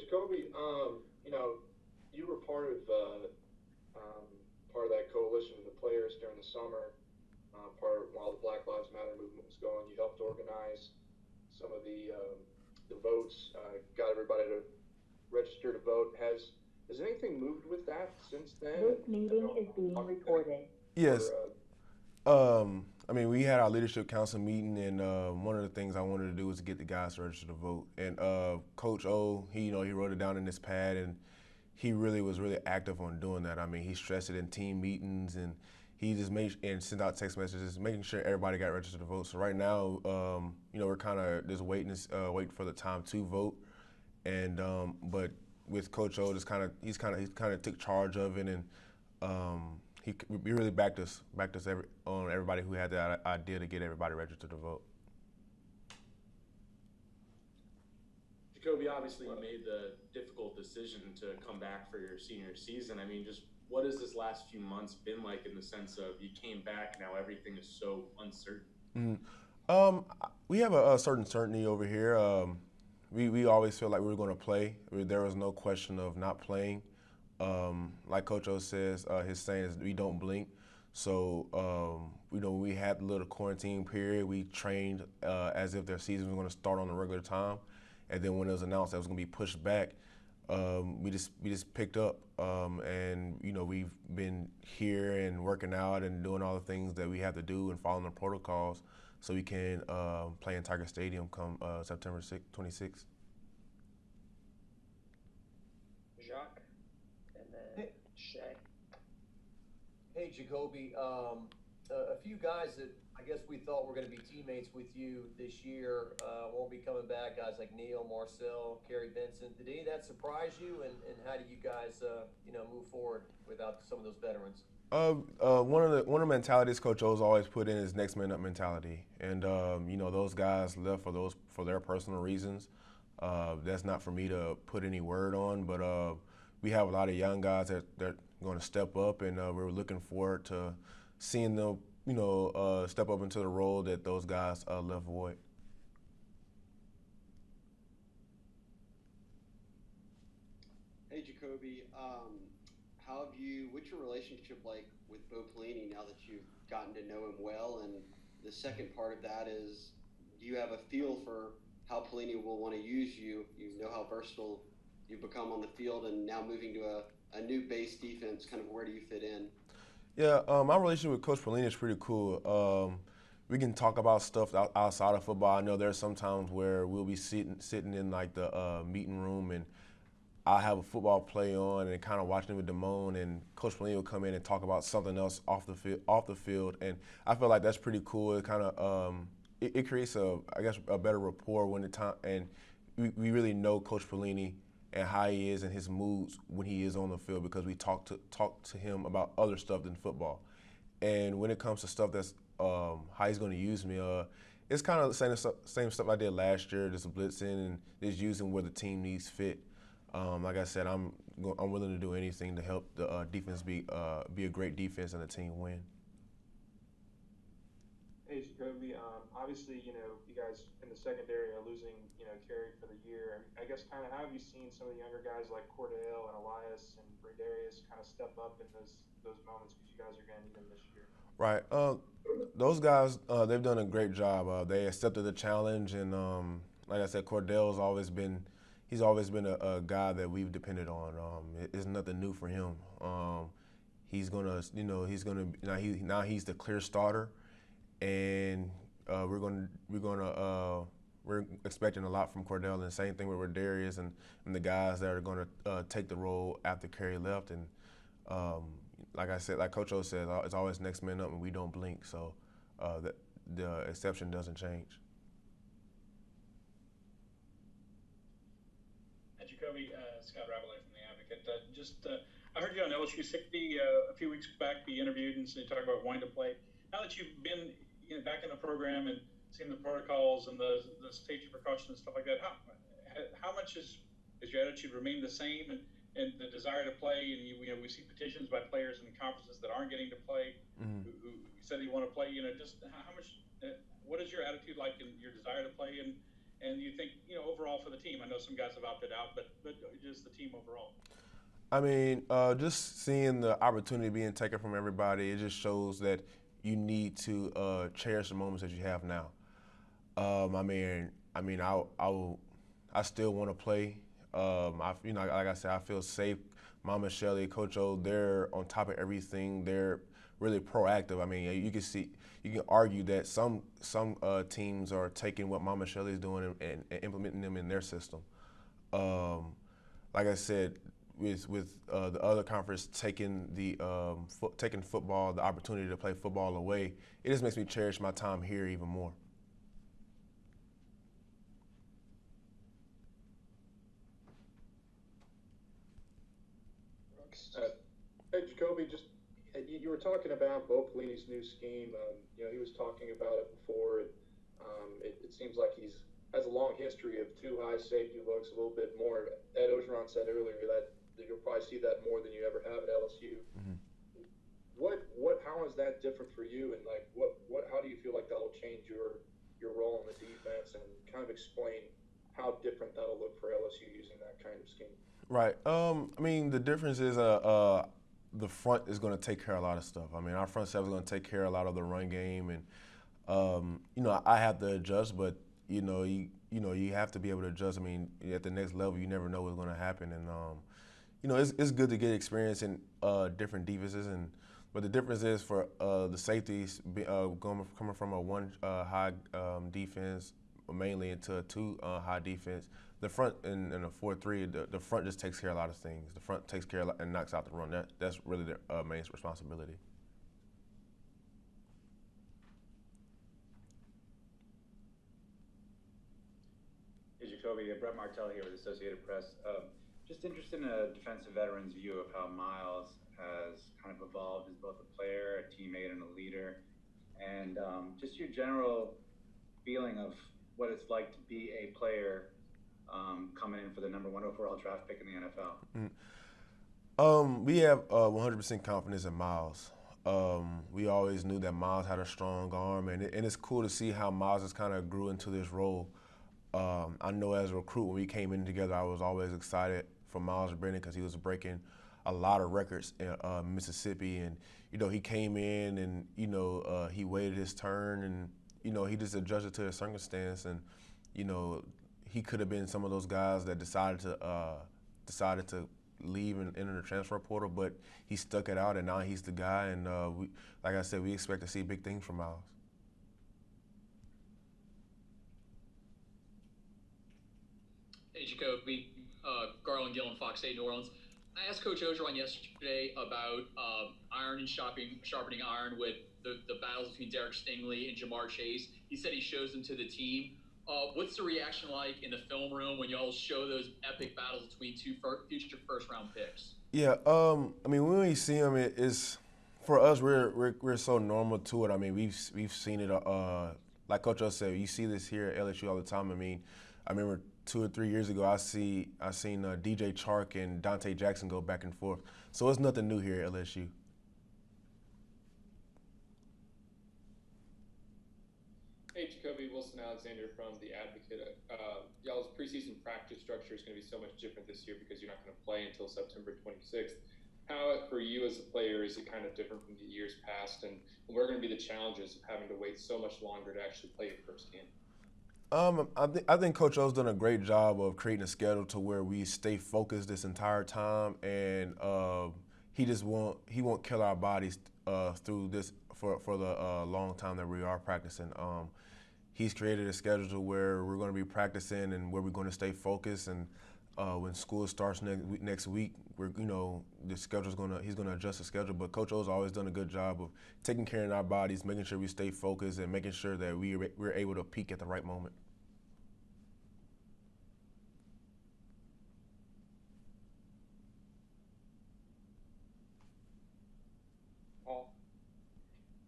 Jacoby, you were part of that coalition of the players during the summer, while the Black Lives Matter movement was going. You helped organize some of the votes, got everybody to register to vote. Has anything moved with that since then? This meeting is being recorded. Yes. I mean, we had our leadership council meeting, and one of the things I wanted to do was to get the guys to register to vote. And Coach O, he wrote it down in his pad, and he was really active on doing that. I mean, he stressed it in team meetings, and he just made and sent out text messages, making sure everybody got registered to vote. So right now, we're kind of just waiting for the time to vote, and but with Coach O, he's kind of took charge of it, and he really backed us on everybody who had that idea to get everybody registered to vote. Jacoby, obviously you made the difficult decision to come back for your senior season. I mean, just what has this last few months been like in the sense of you came back, now everything is so uncertain? We have a certain certainty over here. We always feel like we were going to play. There was no question of not playing. Like Coach O says, his saying is we don't blink. So, we had the little quarantine period. We trained as if their season was going to start on a regular time. And then when it was announced that it was going to be pushed back, we just picked up. And, we've been here and working out and doing all the things that we have to do and following the protocols so we can play in Tiger Stadium come September 26th. Jacques, and then Shay. Hey, Jacoby. A few guys that I guess we thought were going to be teammates with you this year won't be coming back. Guys like Neil, Marcel, Kerry Benson. Did any of that surprise you? And how do you guys, move forward without some of those veterans? One of the mentalities Coach O's always put in is next man up mentality, and those guys left for their personal reasons. That's not for me to put any word on, but we have a lot of young guys that are going to step up, and we're looking forward to seeing them, step up into the role that those guys left void. Hey, Jacoby. What's your relationship like with Bo Pelini now that you've gotten to know him well? And the second part of that is, do you have a feel for how Pelini will want to use you? You know how versatile you've become on the field, and now moving to a new base defense, kind of where do you fit in? Yeah, my relationship with Coach Pelini is pretty cool. We can talk about stuff outside of football. I know there's some times where we'll be sitting in like the meeting room, and I'll have a football play on and kind of watching it with Damone, and Coach Pelini will come in and talk about something else off the field, and I feel like that's pretty cool. It kind of it creates a better rapport when the time, and we really know Coach Pelini and how he is and his moods when he is on the field, because we talk to him about other stuff than football. And when it comes to stuff that's how he's going to use me, it's kind of the same stuff I did last year, just blitzing and just using where the team needs fit. Like I said, I'm willing to do anything to help the defense be a great defense and the team win. Hey, Jacoby. Obviously, you guys in the secondary are losing, Kerry for the year. I guess kind of how have you seen some of the younger guys like Cordell and Elias and Bradarius kind of step up in those moments, because you guys are going to need them this year? Right. Those guys, they've done a great job. They accepted the challenge, and like I said, Cordell's always been a guy that we've depended on. It's nothing new for him. He's the clear starter, and we're expecting a lot from Cordell, and the same thing with Darius and the guys that are going to take the role after Kerry left. And like I said, like Coach O said, it's always next man up, and we don't blink. So the exception doesn't change. Jacoby, Scott Ravelay from The Advocate. I heard you on LSU 60 a few weeks back be interviewed, and so you talked about wanting to play. Now that you've been back in the program and seen the protocols and the safety precautions and stuff like that, how much is your attitude remain the same, and the desire to play? And we see petitions by players in conferences that aren't getting to play, who said they want to play. Just how much? What is your attitude like, and your desire to play, and And you think, overall for the team, I know some guys have opted out, but just the team overall. I mean, just seeing the opportunity being taken from everybody, it just shows that you need to cherish the moments that you have now. I still want to play. Like I said, I feel safe. Mama Shelley, Coach O, they're on top of everything. They're really proactive. I mean, you can argue that some teams are taking what Mama Shelley's doing and implementing them in their system. Like I said, with the other conference taking taking football, the opportunity to play football away, it just makes me cherish my time here even more. Hey, Jacoby, you were talking about Bo Pelini's new scheme. He was talking about it before. It seems like has a long history of two high safety looks, a little bit more. Ed Ogeron said earlier that you'll probably see that more than you ever have at LSU. Mm-hmm. How is that different for you? And how do you feel like that will change your role in the defense? And kind of explain how different that'll look for LSU using that kind of scheme. Right. The difference is the front is going to take care of a lot of stuff. I mean, our front seven is going to take care of a lot of the run game, and I have to adjust, but you have to be able to adjust. I mean, at the next level, you never know what's going to happen, and it's good to get experience in different defenses, but the difference is for the safeties coming from a one high defense mainly into a two high defense. The front in a 4-3, the front just takes care of a lot of things. The front takes care of and knocks out the run. That's really their main responsibility. Hey, Jacoby, Brett Martell here with Associated Press. Just interested in a defensive veteran's view of how Miles has kind of evolved as both a player, a teammate, and a leader, and just your general feeling of what it's like to be a player coming in for the number 1 overall draft pick in the NFL. We have 100% confidence in Miles. We always knew that Miles had a strong arm, and it's cool to see how Miles has kind of grew into this role. I know as a recruit, when we came in together, I was always excited for Miles Brennan because he was breaking a lot of records in Mississippi, and he came in and he waited his turn, and he just adjusted to the circumstance, and he could have been some of those guys that decided to leave and enter the transfer portal, but he stuck it out, and now he's the guy. And like I said, we expect to see big things from Miles. Hey, Jacoby, Garland Gill and Fox 8 New Orleans. I asked Coach Ogeron yesterday about iron and sharpening iron with the battles between Derek Stingley and Jamar Chase. He said he shows them to the team. What's the reaction like in the film room when y'all show those epic battles between two future first-round picks? Yeah, when we see them, it's for us. We're so normal to it. I mean, we've seen it. Like Coach O said, you see this here at LSU all the time. I remember 2 or 3 years ago, I seen DJ Chark and Dante Jackson go back and forth. So it's nothing new here at LSU. Hey, Jacoby, Wilson Alexander from The Advocate. Y'all's preseason practice structure is going to be so much different this year because you're not going to play until September 26th. How, for you as a player, is it kind of different from the years past? And what are going to be the challenges of having to wait so much longer to actually play your first game? I think Coach O's done a great job of creating a schedule to where we stay focused this entire time, and he won't kill our bodies through this for the long time that we are practicing. He's created a schedule to where we're going to be practicing and where we're going to stay focused. And when school starts next week, he's going to adjust the schedule. But Coach O's always done a good job of taking care of our bodies, making sure we stay focused, and making sure that we're able to peak at the right moment.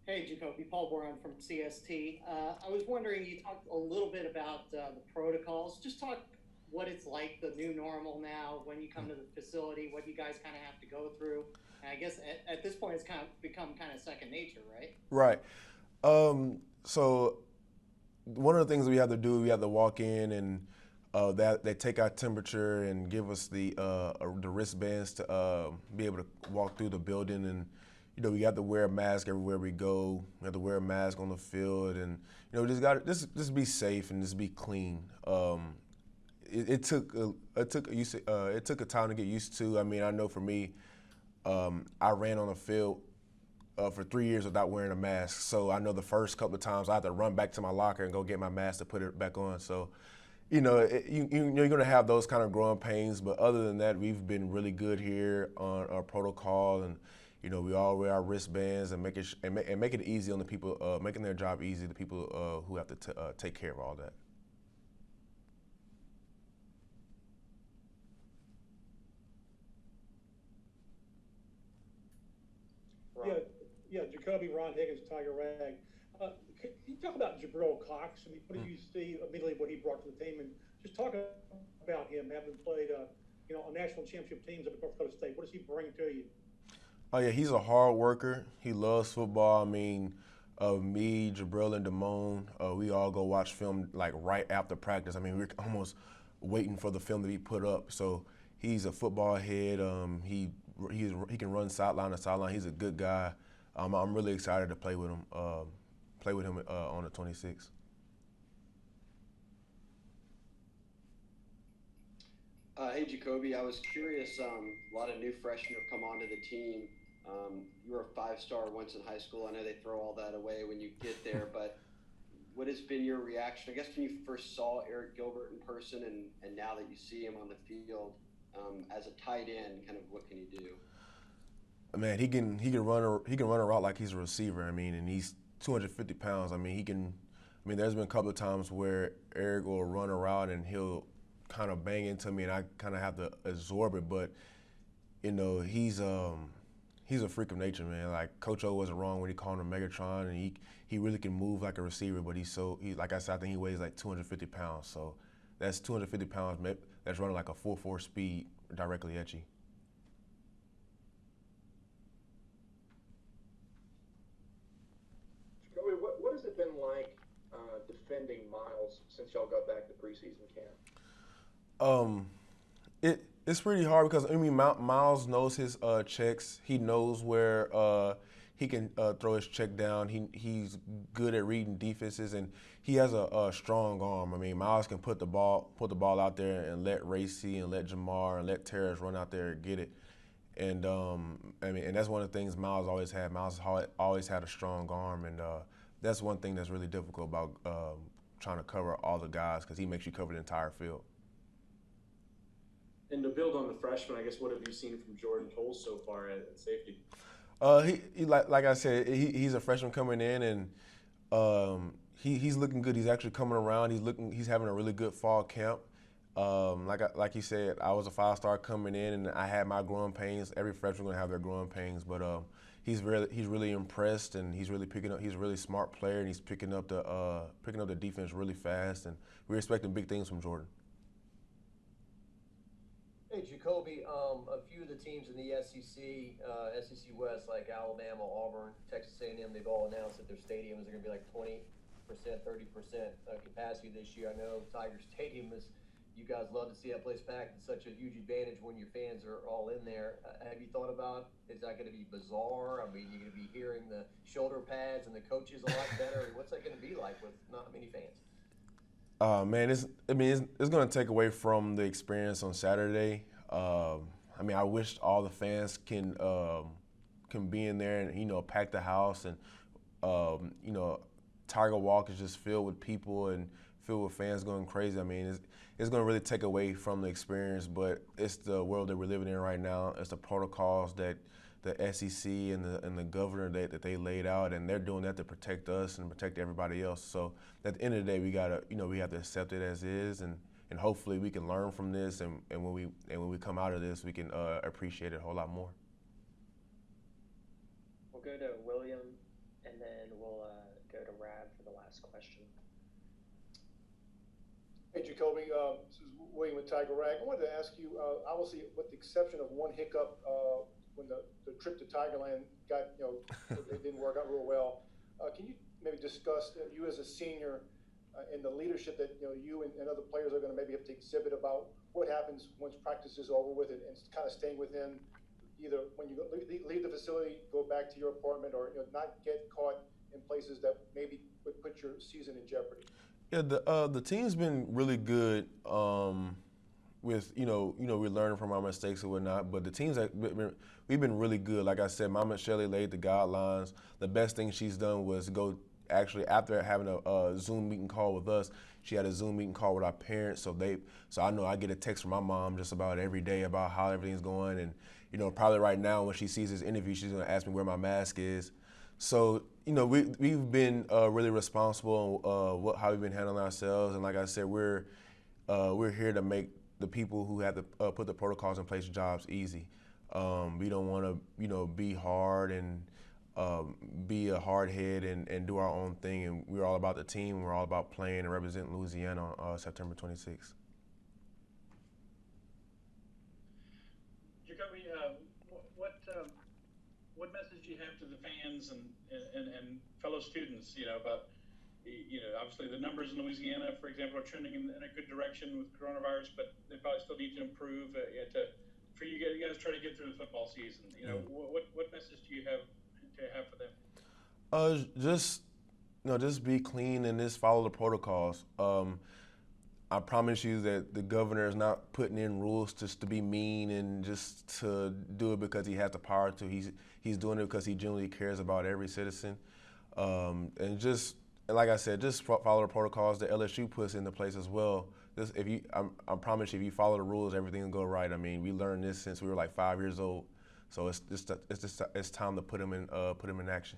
Hey, Jacoby, Paul Boron from CST. I was wondering, you talked a little bit about the protocols. Just talk what it's like, the new normal now, when you come to the facility, what you guys kind of have to go through. And I guess at this point, it's kind of become kind of second nature, right? Right. So one of the things we have to do, we have to walk in and that they take our temperature and give us the wristbands to be able to walk through the building. And we have to wear a mask everywhere we go. We have to wear a mask on the field, and just be safe and just be clean. It took a time to get used to. I mean, I know for me, I ran on the field for 3 years without wearing a mask. So I know the first couple of times I had to run back to my locker and go get my mask to put it back on. So, you're going to have those kind of growing pains. But other than that, we've been really good here on our protocol, and we all wear our wristbands and make it easy on the people, making their job easy. The people who have to take care of all that. Yeah, Jacoby, Ron Higgins, Tiger Rag. Can you talk about Jabril Cox? I mean, what do you see immediately what he brought to the team, and just talk about him having played, on national championship teams at North Dakota State. What does he bring to you? Oh yeah, he's a hard worker. He loves football. I mean, me, Jabril, and Damone, we all go watch film like right after practice. I mean, we're almost waiting for the film to be put up. So he's a football head. He can run sideline to sideline. He's a good guy. I'm really excited to play with him. On the 26th. Hey Jacoby, I was curious. A lot of new freshmen have come onto the team. You were a 5-star once in high school. I know they throw all that away when you get there, but what has been your reaction? I guess when you first saw Eric Gilbert in person, and now that you see him on the field as a tight end, kind of what can he do? Man, he can run a route like he's a receiver. I mean, and he's 250 pounds. I mean, there's been a couple of times where Eric will run a route and he'll kind of bang into me, and I kind of have to absorb it. But he's a freak of nature, man. Like Coach O wasn't wrong when he called him Megatron, and he really can move like a receiver. But he's like I said, I think he weighs like 250 pounds. So that's 250 pounds that's running like a 4.4 speed directly at you. What has it been like defending Miles since y'all got back to preseason camp? It's pretty hard because Miles knows his checks. He knows where he can throw his check down. He's good at reading defenses, and he has a strong arm. I mean, Miles can put the ball out there and let Racy and let Jamar and let Terrace run out there and get it. And and that's one of the things Miles always had. Miles always had a strong arm, and that's one thing that's really difficult about trying to cover all the guys, because he makes you cover the entire field. And to build on the freshman, I guess, what have you seen from Jordan Toles so far at safety? He like I said, he's a freshman coming in, and he's looking good. He's actually coming around. He's having a really good fall camp. Like you said, I was a 5-star coming in, and I had my growing pains. Every freshman gonna have their growing pains, but he's really impressed, and he's really picking up. He's a really smart player, and he's picking up the defense really fast, and we're expecting big things from Jordan. Hey Jacoby, a few of the teams in the SEC, SEC West, like Alabama, Auburn, Texas A&M, they've all announced that their stadiums are going to be like 20%, 30% capacity this year. I know Tiger Stadium you guys love to see that place packed. It's such a huge advantage when your fans are all in there. Have you thought about, is that going to be bizarre? I mean, you're going to be hearing the shoulder pads and the coaches a lot better. What's that going to be like with not many fans? Man, it's going to take away from the experience on Saturday. I mean, I wish all the fans can be in there and pack the house, and Tiger Walk is just filled with people and filled with fans going crazy. I mean, it's going to really take away from the experience, but it's the world that we're living in right now. It's the protocols that the SEC and the governor that they laid out, and they're doing that to protect us and protect everybody else. So at the end of the day, we have to accept it as is, and hopefully we can learn from this, and when we come out of this, we can appreciate it a whole lot more. We'll go to William, and then we'll go to Rab for the last question. Hey, Jacoby, this is William with Tiger Rag. I wanted to ask you, obviously, with the exception of one hiccup when the trip to Tigerland it didn't work out real well. Can you maybe discuss, you as a senior, and the leadership that you and other players are going to maybe have to exhibit about what happens once practice is over with, and kind of staying within either when you leave the facility, go back to your apartment, or not get caught in places that maybe would put your season in jeopardy. Yeah, the team's been really good with we're learning from our mistakes and whatnot. But the team's we've been really good. Like I said, Mama Shelley laid the guidelines. The best thing she's done was go actually after having a Zoom meeting call with us. She had a Zoom meeting call with our parents. So I know I get a text from my mom just about every day about how everything's going. And probably right now when she sees this interview, she's gonna ask me where my mask is. So we've been really responsible on how we've been handling ourselves, and like I said, we're here to make the people who have to put the protocols in place jobs easy. We don't want to be hard and be a hard head and do our own thing, and we're all about the team. And we're all about playing and representing Louisiana on September 26th. Jacoby, what message do you have to the fans and fellow students, about, obviously the numbers in Louisiana, for example, are trending in a good direction with coronavirus, but they probably still need to improve for you guys try to get through the football season. What message do you have for them? Just be clean and just follow the protocols. I promise you that the governor is not putting in rules just to be mean and just to do it because he has the power to. He's doing it because he genuinely cares about every citizen. And like I said, just follow the protocols that LSU puts into place as well. I promise you, if you follow the rules, everything will go right. I mean, we learned this since we were like 5 years old, so it's time to put them in action.